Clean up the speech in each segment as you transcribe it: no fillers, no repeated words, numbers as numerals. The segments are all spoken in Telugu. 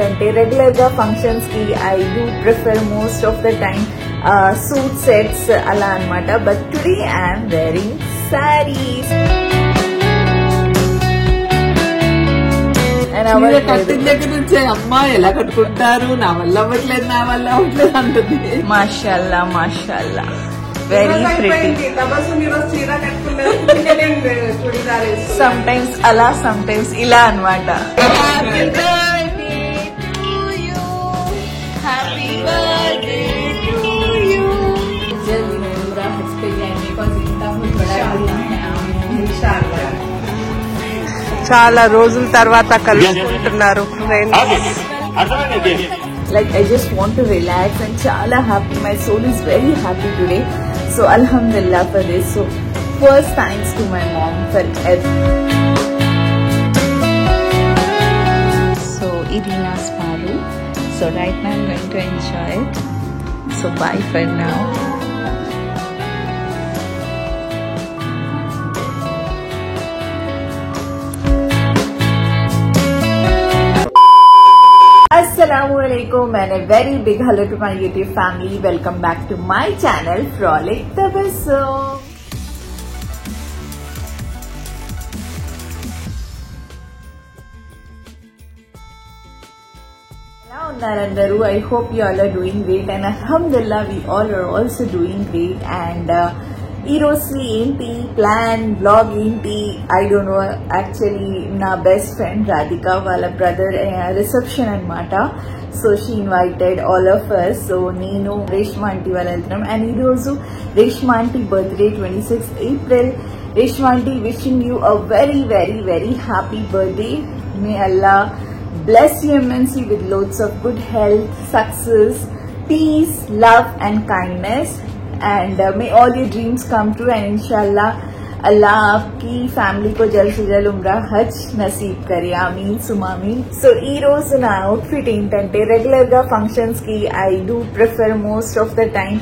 అంటే రెగ్యులర్ గా ఫంక్షన్స్ కి I do prefer most of the time suit sets అలా అన్నమాట. But today I'm wearing saris. కట్టిన దగ్గర నుంచే అమ్మా ఎలా కట్టుకుంటారు, నా వల్ల అవ్వట్లేదు అంటుంది. మాషాల్లా మాషాల్లా, వెరీ ప్రిటీ. సమ్ టైమ్స్ అలా, సమ్ టైమ్స్ ఇలా అన్నమాట. చాలా రోజుల తర్వాత కలుసుకుంటున్నారు. Like I just want to relax and chala happy. My soul is very happy today. So alhamdulillah for this. So first thanks to my mom for everything. So Irina's paru. So right now I'm going to enjoy it. So bye for now. Assalamualaikum and a very big hello to my YouTube family. Welcome back to my channel Frolic Tabassum. Hello Narandaru, I hope you all are doing great and alhamdulillah we all are also doing great. And ఈ రోజు ఏంటి ప్లాన్, బ్లాగ్ ఏంటి, ఐ డోంట్ నో. యాక్చువల్లీ నా బెస్ట్ ఫ్రెండ్ రాధిక వాళ్ళ బ్రదర్ రిసెప్షన్ అన్నమాట. So she invited all of us. So నేను రేష్మా ఆంటీ వాళ్ళు వెళ్తున్నాం. అండ్ ఈ రోజు Reshma aunty birthday 26 April. Reshma aunty wishing you a very very very happy birthday. May Allah bless you immensely with loads of good health, success, peace, love and kindness. And may all your dreams come true. And inshallah Allah आपकी family को जल्द से जल्द उम्रा हज नसीब करे. आमीन सुमा आमीन. So ఈ రోజు నా అవుట్ఫిట్ ఏంటంటే రెగ్యులర్ గా ఫంక్షన్స్ కి I do prefer most of the time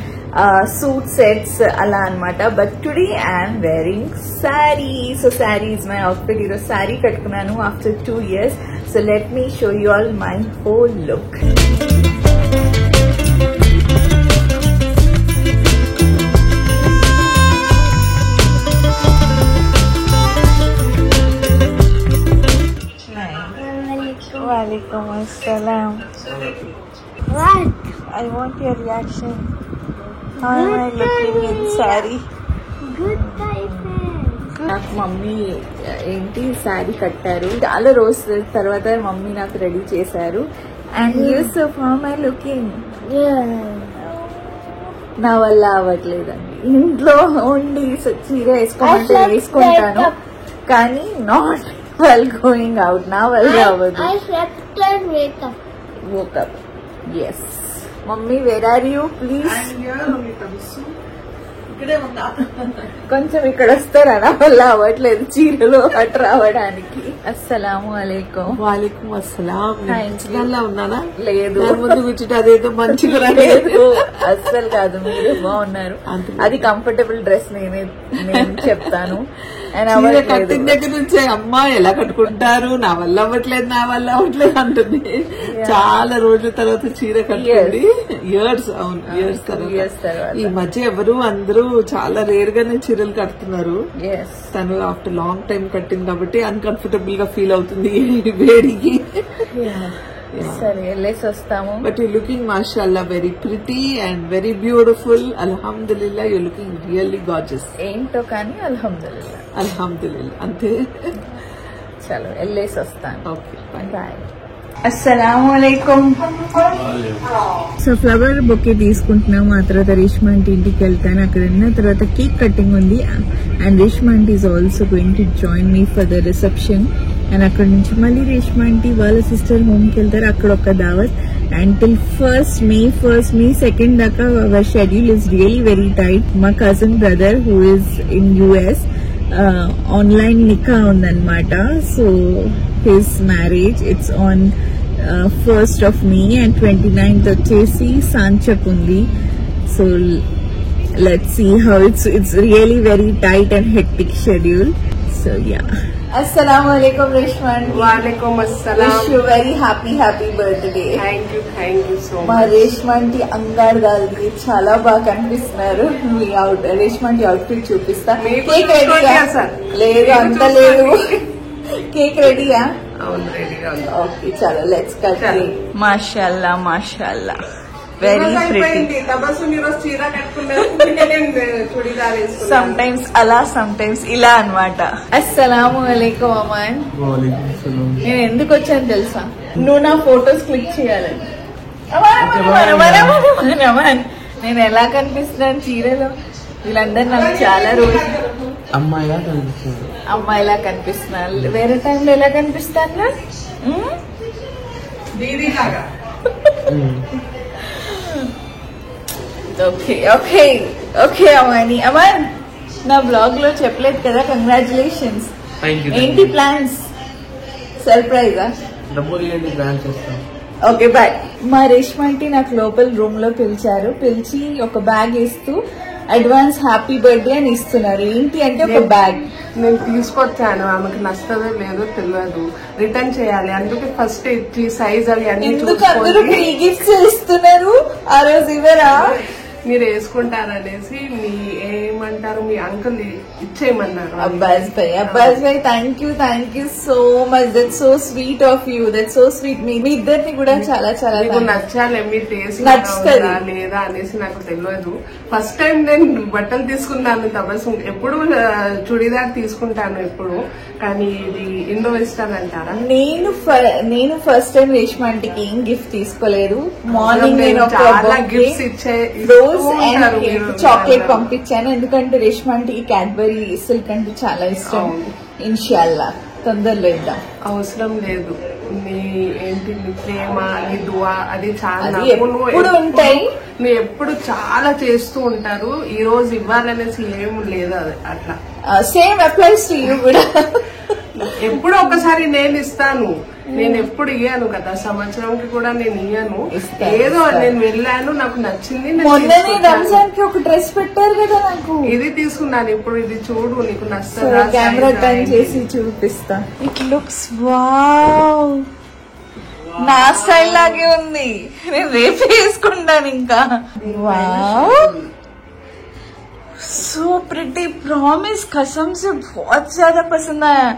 suit sets అలా అన్నమాట. But today I'm wearing sorry. So sorry is my outfit. ఈరోజు సారీ కట్టుకున్నాను after 2 years. So let me show you all my whole look. Walaikum assalam. What? I want your reaction. How am I looking in saree? Good type. నాకు మమ్మీ ఏంటి శారీ కట్టారు. చాలా రోజుల తర్వాత మమ్మీ నాకు రెడీ చేశారు. And Yusuf, how am I looking? Yeah. నా వల్ల అవ్వట్లేదండి. ఇంట్లో ఉండి చీర వేసుకోమంటే వేసుకుంటాను, కానీ నాట్ while going out. నా వల్ల అవ్వదు. I slept and wake up. Woke up. Yes. Mummy, where are you? Please. కొంచెం ఇక్కడ వస్తారా? నా వల్ల అవ్వట్లేదు చీరలో అటు రావడానికి. అస్సలాము అలైకుం. వాలేకుం అస్సలాం. మంచిగా ఉన్నానా? లేదు, ముందు కూర్చుంటే అదేదో మంచిగా లేదు. అస్సలు కాదు, మీరు బాగున్నారు. అది కంఫర్టబుల్ డ్రెస్ నేను చెప్తాను. కట్టిన దగ్గర నుంచే అమ్మా ఎలా కట్టుకుంటారు, నా వల్ల అవ్వట్లేదు అంటుంది. చాలా రోజుల తర్వాత చీర కట్టుకుంది. ఇయర్స్, అవును, ఇయర్స్ తర్వాత. ఈ మధ్య ఎవరు అందరూ చాలా రేర్ గానే చీరలు కడుతున్నారు. తను ఆఫ్టర్ లాంగ్ టైం కట్టింది కాబట్టి అన్కంఫర్టబుల్ గా ఫీల్ అవుతుంది వేడికి. సరే వెళ్ళేసి వస్తాము. బట్ యూ లుకింగ్ మాషాల్లా very pretty and very beautiful. అల్హమ్దులిల్లా, యూ లుకింగ్ రియల్లీ గార్జియస్. ఏంటో కానీ అల్హమ్దులిల్లా అంతే. చలో వెళ్ళేసి వస్తాను. Okay, bye. అస్సలాము అలైకుం. సో ఫ్లవర్ బొకే తీసుకుంటున్నాము. ఆ తర్వాత రేష్మా ఆంటీ ఇంటికి వెళ్తాను. అక్కడ ఉన్న తర్వాత కేక్ కటింగ్ ఉంది. And Reshma aunty is also going to join me for the reception. And అక్కడ నుంచి మళ్ళీ రేష్మా ఆంటీ వాళ్ళ సిస్టర్ హోమ్ కి వెళ్తారు. అక్కడ ఒక దావత్. And till 1st May 2nd దాకా our schedule is really very tight. మా cousin brother who is in US online నికా ఉందన్నమాట. So his marriage it's on 1st of May and 29th వచ్చేసి సాంచక్ ఉంది. So let's see how it's really very tight and hectic schedule. So yeah. Assalamu alaikum Reshman. Walaikum assalam. Wish you very happy birthday. Thank you so మా much. రేష్మంటి అంగాడు గాలి చాలా బాగా కనిపిస్తున్నారు. మీ రేష్మంటి అవుట్ఫిట్ చూపిస్తా. మీకు కేక్ రెడీయా? చూసుకోండి సార్. లేదు, మీకు అంత చూసుకోండి. లేదు. కేక్ రెడీయా? అవును, రెడీగా ఉంది. ఓకే, చలో లెట్స్ కట్. చలో. మాషాల్లా మాషాల్లా, వెరీ ప్రిటీ. తబస్సు ఈరోజు చీర కట్టుకున్నారు, చుడిదార్ వేసుకున్నారు. సమ్ టైమ్స్ అలా, సమ్ టైమ్స్ ఇలా అన్నమాట. అస్సలాము అలైకుం అమాన్. నేను ఎందుకు వచ్చాను తెలుసా? నువ్వు నా ఫొటోస్ క్లిక్ చేయాలని. అమాన్, నేను ఎలా కనిపిస్తున్నాను చీరలో? వీళ్ళందరూ నాకు చాలా రోజు అమ్మాయిలా కనిపిస్తున్నారు. వేరే టైంలో ఎలా కనిపిస్తాను? దీదీ లాగా. Okay okay okay Amani. Aman, నా బ్లాగ్ లో చెప్పలేదు కదా, కంగ్రాచులేషన్స్. ఏంటి ప్లాన్స్? సర్ప్రైజా? Okay bye. మా రేష్మంటి నాకు లోపల రూమ్ లో పిలిచారు. పిలిచి ఒక బ్యాగ్ ఇస్తూ అడ్వాన్స్ హ్యాపీ బర్త్డే అని ఇస్తున్నారు. ఏంటి అంటే ఒక బ్యాగ్. నేను తీసుకొచ్చాను, ఆమెకు నచ్చదో లేదో తెలియదు, రిటర్న్ చేయాలి. అందుకే ఫస్ట్ ఇచ్చి సైజ్ అవి అన్ని ఎందుకు అందరూ చూసుకోండి. ఫ్రీ గిఫ్ట్స్ ఇస్తున్నారు? ఆ రోజు ఇవ్వరా? మీరు వేసుకుంటారనేసి మీ ఏమంటారు, మీ అంకుల్ ఇచ్చేయమన్నారు. అబ్బాస్ భాయ్ thank you so much. That so sweet of you, that so sweet. మీ ఇద్దరిని కూడా చాలా చాలా మీకు నచ్చాలి, మీ టేస్ట్ నచ్చుతుంది లేదా అనేసి నాకు తెలియదు. ఫస్ట్ టైం నేను బట్టలు తీసుకున్నాను తబస్సు. ఎప్పుడు చుడిదార్ తీసుకుంటాను ఎప్పుడు, కానీ ఇది ఇండో వెస్టర్న్ అంటారా? నేను ఫస్ట్ టైం రేష్మాంటికి ఏం గిఫ్ట్ తీసుకోలేదు. మార్నింగ్ నేను ఒక చాలా గిఫ్ట్స్ ఇచ్చే చాక్లెట్ పంపించాను. ఎందుకంటే రేష్మాంటికి క్యాడ్బరీ సిల్క్ అంటే చాలా ఇష్టం. ఇన్షాల్లా తొందరలో ఇద్దాం. అవసరం లేదు, నీ ఏంటి నీ ప్రేమ, నీ దువా అది చాలా అది ఎప్పుడు ఉంటాయి. నువ్వు ఎప్పుడు చాలా చేస్తూ ఉంటారు. ఈ రోజు ఇవ్వాలనేసి ఏం లేదు, అది అట్లా. సేమ్ అప్లైస్ టు యూ కూడా. ఎప్పుడు ఒకసారి నేను ఇస్తాను, నేను ఎప్పుడు ఇయ్యాను కదా, సంవత్సరంకి కూడా నేను ఇయ్యాను. ఏదో నేను వెళ్ళాను, నాకు నచ్చింది. మొన్ననే రంజాన్ కి ఒక డ్రెస్ పెట్టారు కదా నాకు, ఇది తీసుకున్నాను. ఇప్పుడు ఇది చూడు, నీకు నచ్చుతుందా? కెమెరా టర్న్ చేసి చూపిస్తా. ఇట్ లుక్స్ వావ్, నా స్టైల్ లాగే ఉంది. నేను రేపు వేసుకుంటాను ఇంకా. వావ్, सो प्रिटी, प्रॉमिस, कसम से बहुत ज्यादा पसंद आया.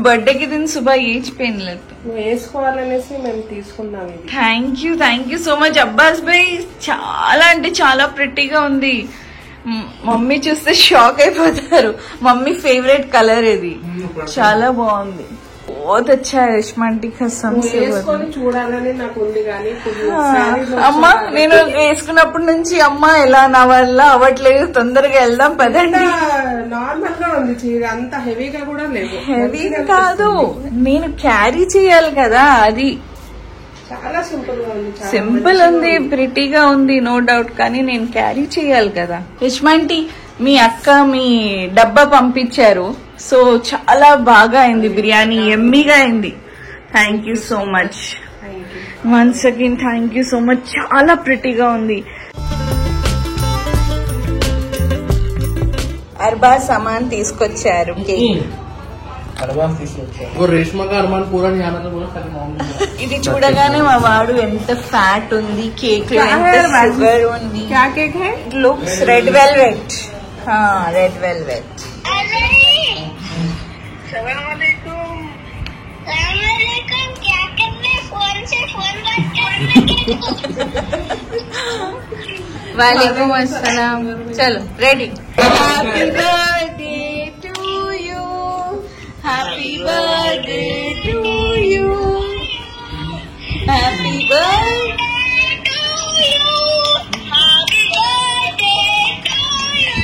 बर्थडे के दिन सुबह ये पहन लेते. వేసుకోవాలనేసి మేము తీసుకున్నాం ఇది. Thank you so much Abbas భాయ్. చాలా అంటే చాలా ప్రిటీగా ఉంది. మమ్మీ చూస్తే షాక్ అయిపోతారు. మమ్మీ ఫేవరెట్ కలర్ ఇది. చాలా బాగుంది. बहुत अच्छा है రేష్మాంటి కసం చూడాలని నాకు ఉంది. కానీ అమ్మ, నేను వేసుకున్నప్పటి నుంచి అమ్మ ఎలా నా వల్ల అవ్వట్లేదు, తొందరగా వెళ్దాం పదండి. నార్మల్ గా ఉంది చీర, అంత హెవీగా కూడా లేదు. హెవీ కాదు, నేను క్యారీ చేయాలి కదా, అది చాలా సింపుల్ గా ఉంది. సింపుల్ ఉంది, ప్రిటీగా ఉంది, నో డౌట్. కానీ నేను క్యారీ చేయాలి కదా. రేష్మాంటి, మీ అక్క మీ డబ్బా పంపించారు. సో చాలా బాగా అయింది బిర్యానీ, ఎమ్మీగా అయింది. Thank you so much once again. Thank you so much. చాలా ప్రిటీగా ఉంది. అర్బా సామాన్ తీసుకొచ్చారు. ఇది చూడగానే మా వాడు ఎంత ఫ్యాట్ ఉంది, కేక్ లో ఎంత షుగర్ ఉంది. It looks red velvet. Red velvet. क्या करने फोन से फोन बात करने. वालेकुम अस्सलाम. चलो ready. Happy birthday to you, happy birthday to you, happy birthday to you, happy birthday to you,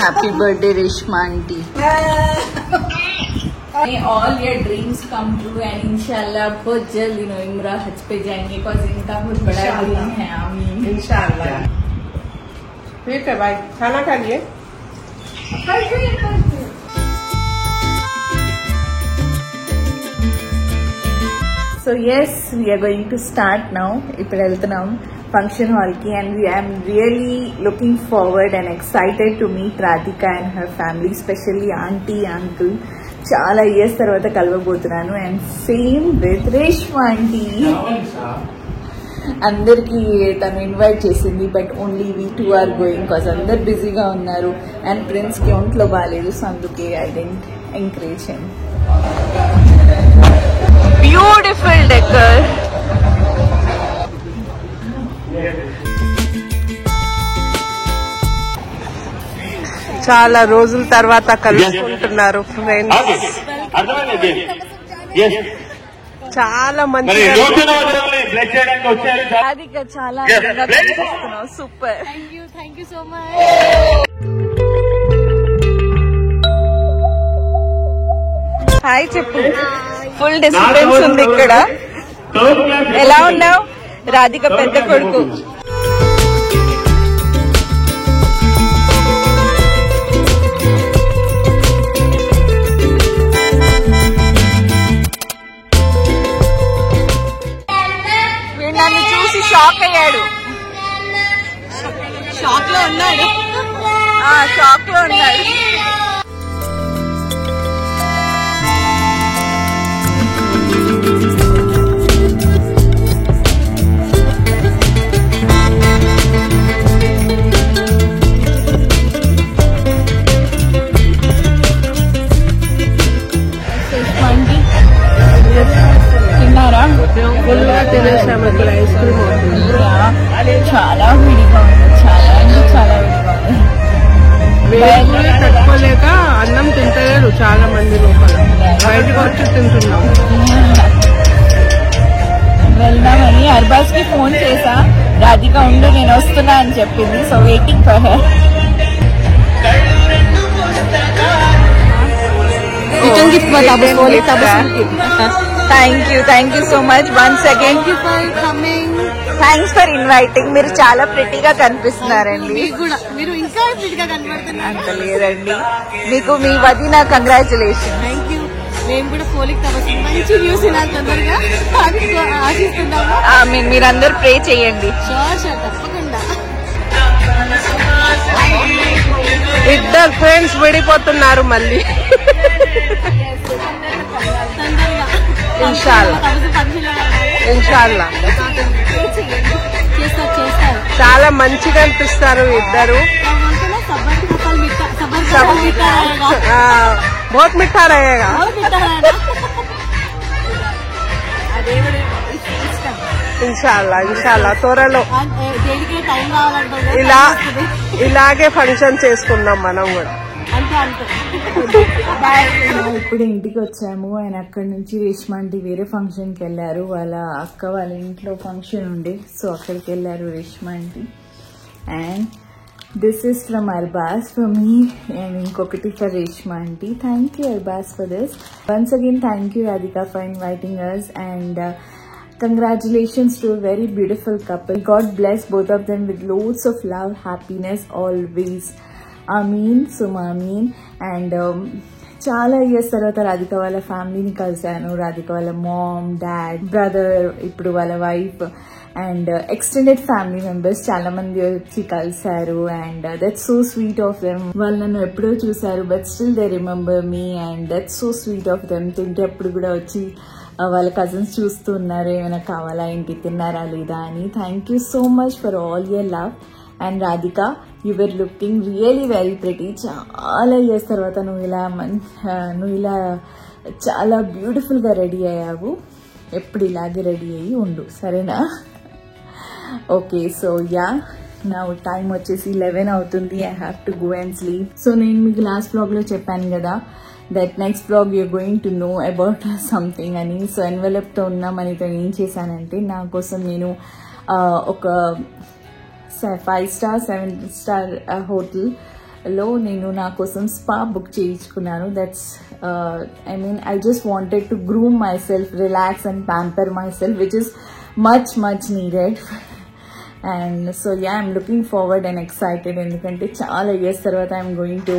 happy birthday Reshma aunty. May all your dreams come true and इंशाल्लाह बहुत जल्द इमरा हज पे जाएंगे, बिकॉज इनका बहुत बड़ा ड्रीम है. आमीन इंशाल्लाह. ठीक है भाई, खाना खा लिए. So yes, we are going to start now. ఇప్పుడు వెళ్తున్నాం. ఫంక్షన్ హాల్కి. And I'm really looking forward and excited to meet Radhika and her family, specially aunty uncle. చాలా ఇయర్స్ తర్వాత కలవబోతున్నాను. And same with Reshma aunty. అందరికి తను ఇన్వైట్ చేసింది, but only we 2 are going cause అందరు బిజీగా ఉన్నారు. అండ్ ప్రిన్స్కి ఒంట్లో బాగాలేదు, సో అందుకే I didn't encourage him. Beautiful decor. చాలా రోజుల తర్వాత కలుసుకుంటున్నారు ఫ్రెండ్స్. చాలా మంచి చాలా super. Thank you so much. Hi చెప్పు. ఫుల్ డిస్టర్బెన్స్ ఉంది ఇక్కడ. ఎలా ఉన్నావు? రాధిక పెద్ద కొడుకు. నన్ను చూసి షాక్ అయ్యాడు. షాక్ లో ఉన్నాడు. తిన్నారా? ఫుల్గా తినేసాము. ఇక్కడ ఐస్ క్రీమ్ చాలా వేడిగా ఉంది. చాలా వేడిగా ఉంది. తట్టుకోలేక అన్నం తింటలేరు చాలా మంది లోపల. బయటకు వచ్చి తింటున్నాం. వెళ్దామని అర్బాస్ కి ఫోన్ చేసా. రాధిక ఉండు నేను వస్తున్నా అని చెప్పింది. So waiting for her. Thank you so much once again. Thanks for inviting. మీరు చాలా ప్రిటీగా కనిపిస్తున్నారండి. మీరు ఇంకా ప్రిటీగా కనబడుతున్నారు. అంత లేదండి. మీకు మీ వదిన కంగ్రాచులేషన్. Thank you. మేము కూడా పోలికి తపస్సు మంచి న్యూస్ వినాలి తొందరగా ఆశిస్తున్నాము. మీరందరూ ప్రే చేయండి. షూర్ తప్పకుండా. ఇద్దరు ఫ్రెండ్స్ విడిపోతున్నారు మళ్ళీ. ఇన్షాల్లా చాలా మంచిగా అనిపిస్తారు ఇద్దరు. बहुत मीठा रहेगा. ఇన్షాల్లా త్వరలో ఇలాగే ఫంక్షన్ చేసుకుందాం మనం కూడా. ఇప్పుడు ఇంటికి వచ్చాము. అండ్ అక్కడ నుంచి రేష్మా ఆంటీ వేరే ఫంక్షన్ కి వెళ్ళారు. వాళ్ళ అక్క వాళ్ళ ఇంట్లో ఫంక్షన్ ఉండే, సో అక్కడికి వెళ్ళారు Reshma aunty. And this is from Arbaz for me and ఇంకొకటి for Reshma aunty. Thank you Arbaz for this. Once again thank you Radhika for inviting us and congratulations to a very beautiful couple. God bless both of them with loads of love, happiness always. Ameen, Suma Ameen. And చాలా ఇయర్స్ తర్వాత రాధిక వాళ్ళ ఫ్యామిలీని కలిశాను. రాధిక వాళ్ళ మామ్, డాడ్, బ్రదర్, ఇప్పుడు వాళ్ళ wife and extended family members చాలా మంది వచ్చి కలిశారు. And that's so sweet of them. వాళ్ళు నన్ను ఎప్పుడో చూసారు but still they remember me and that's so sweet of them. తింటే అప్పుడు కూడా వచ్చి వాళ్ళ కజిన్స్ చూస్తూ ఉన్నారు, ఏమైనా కావాలా, ఏంటి, తిన్నారా లేదా అని. Thank you so much for all your love. And Radhika, you were looking really very pretty. చాలా ఇయర్స్ తర్వాత నువ్వు ఇలా చాలా బ్యూటిఫుల్గా రెడీ అయ్యావు. ఎప్పుడు ఇలాగే రెడీ అయ్యి ఉండు, సరేనా? ఓకే, సో యా నా టైం వచ్చేసి 11 అవుతుంది. I have to go and sleep. So నేను మీకు లాస్ట్ బ్లాగ్లో చెప్పాను కదా that next blog you're going to know about something అని. సో ఎన్వెలప్తో ఉన్న మనీతో ఏం చేశానంటే, నా కోసం నేను ఒక 5-star 7-star హోటల్లో నేను నా కోసం స్పా బుక్ చేయించుకున్నాను. That's I just wanted to groom myself, relax and pamper myself, which is much needed. And so yeah, I'm looking forward and excited ఎందుకంటే చాలా ఇయర్స్ తర్వాత I'm going to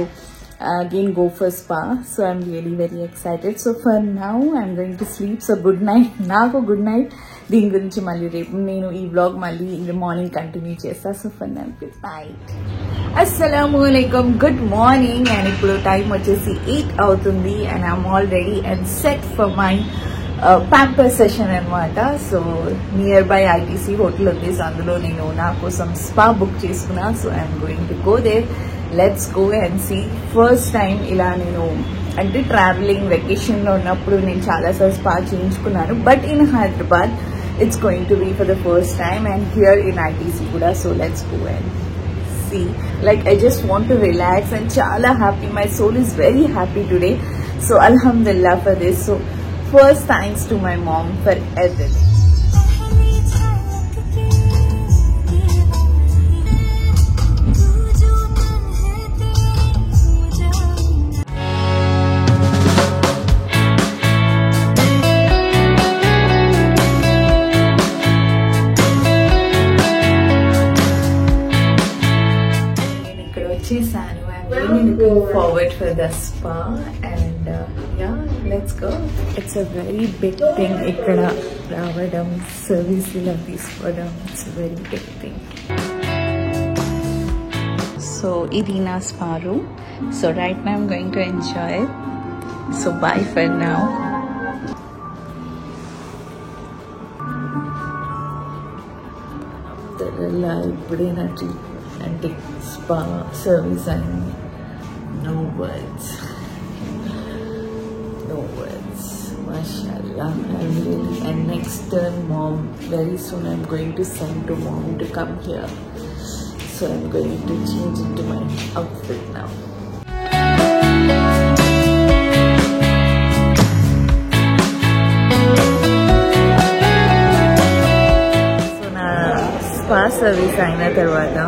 again go for spa. So I'm really very excited. So for now I'm going to sleep. So good night. Naaku good night. దీని గురించి మళ్ళీ రేపు నేను ఈ వ్లాగ్ మళ్ళీ మార్నింగ్ కంటిన్యూ చేస్తా. So for now good night. అస్సలాముఅలైకుం, గుడ్ మార్నింగ్. అండ్ ఇప్పుడు టైం వచ్చేసి 8 అవుతుంది and I'm all ready and set for my pamper session అనమాట. So near by ITC hotel ఉంది. సో అందులో నేను నా కోసం స్పా బుక్ చేసుకున్నా. So I'm going to go there. Let's go and see. First time ఇలా నేను అంటే ట్రావెలింగ్ వెకేషన్లో ఉన్నప్పుడు నేను చాలాసార్లు స్పా చేయించుకున్నాను, but in Hyderabad it's going to be for the first time and here in ITC కూడా. So let's go and see. Like I just want to relax and chala happy. My soul is very happy today. So alhamdulillah for this. So first thanks to my mom for everything. I'm really looking forward for the spa and yeah, let's go. It's a very big thing ikkada raavadam, service ila teeskodam. It's a very big thing. So idi na spa room. So right now I'm going to enjoy it. So bye for now. Terala ippude and spa service and no words, mashallah. I'm really, and next turn mom, very soon I'm going to send to mom to come here. So I'm going to change into my outfit now. So na spa service aina tarvata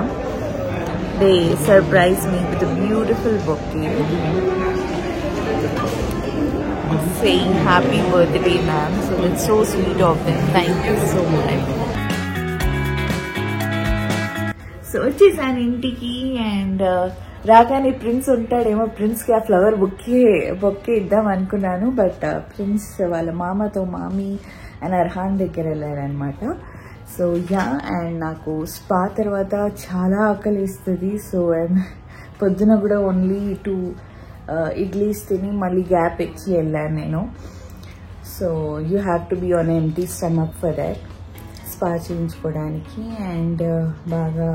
they surprised me with a beautiful bouquet saying happy birthday ma'am. So that's so sweet of them. Thank you so much. So వచ్చేసాను ఇంటికి అండ్ రాగానే ప్రిన్స్ ఉంటాడేమో, ప్రిన్స్కి ఆ ఫ్లవర్ బొక్కే ఇద్దాం అనుకున్నాను, బట్ ప్రిన్స్ వాళ్ళ మామీ అండ్ అర్హాన్ దగ్గర వెళ్ళారనమాట. సో యా, అండ్ నాకు స్పా తర్వాత చాలా ఆకలిస్తుంది. సో అండ్ పొద్దున కూడా ఓన్లీ 2 ఇడ్లీస్ తిని మళ్ళీ గ్యాప్ ఇచ్చి వెళ్ళాను నేను. So you have to be on empty stomach for that spa చేయించుకోవడానికి. అండ్ బాగా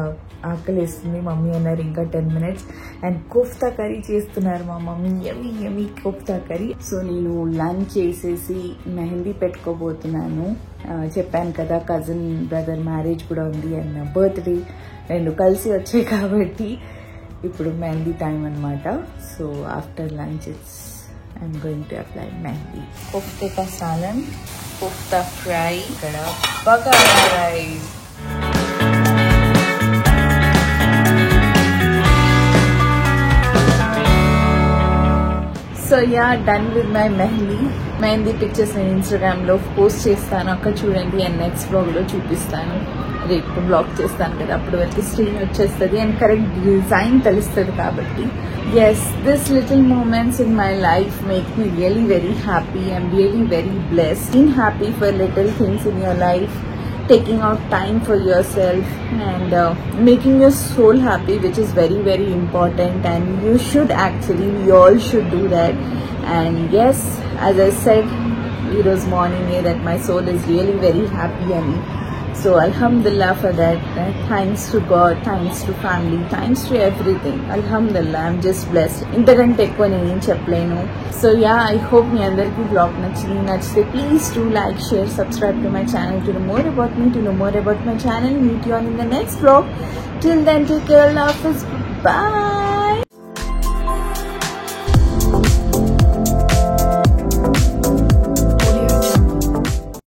ఆకలిస్తుంది. మమ్మీ అన్నారు ఇంకా 10 minutes అండ్ కోఫ్తా కర్రీ చేస్తున్నారు మా mummy, yummy kofta curry. So నేను లంచ్ చేసేసి మెహందీ పెట్టుకోబోతున్నాను. చెప్పాను కదా కజిన్ బ్రదర్ మ్యారేజ్ కూడా ఉంది అండ్ బర్త్డే 2 కలిసి వచ్చాయి కాబట్టి ఇప్పుడు మెహందీ టైం అనమాట. So after lunch I'm going to apply mehndi. కోఫ్తే కా సాలన్, కోఫ్తా ఫ్రై, ఇక్కడ bagara rice. So yeah, done with my mehndi pictures నేను ఇన్స్టాగ్రామ్లో పోస్ట్ చేస్తాను, అక్కడ చూడండి. అండ్ నెక్స్ట్ బ్లాగ్లో చూపిస్తాను. రేపు బ్లాగ్ చేస్తాను కదా, అప్పుడు వరకు స్క్రీన్ వచ్చేస్తుంది అండ్ కరెక్ట్ డిజైన్ తెలుస్తుంది కాబట్టి. Yes, this little moments in my life make me really very happy. I'm really very blessed. Being happy for little things in your life, taking out time for yourself and making your soul happy, which is very very important, and you should actually, we all should do that. And yes, as I said this morning that my soul is really very happy, and so alhamdulillah for that. Thanks to God, thanks to family, thanks to everything. Alhamdulillah, I'm just blessed. Intagante ekku nenu em cheppalenu. So yeah, I hope మీ అందరికీ vlog నచ్చితే please do like, share, subscribe to my channel to know more about me, to know more about my channel. Meet you on in the next vlog. Till then, take care, love, bye.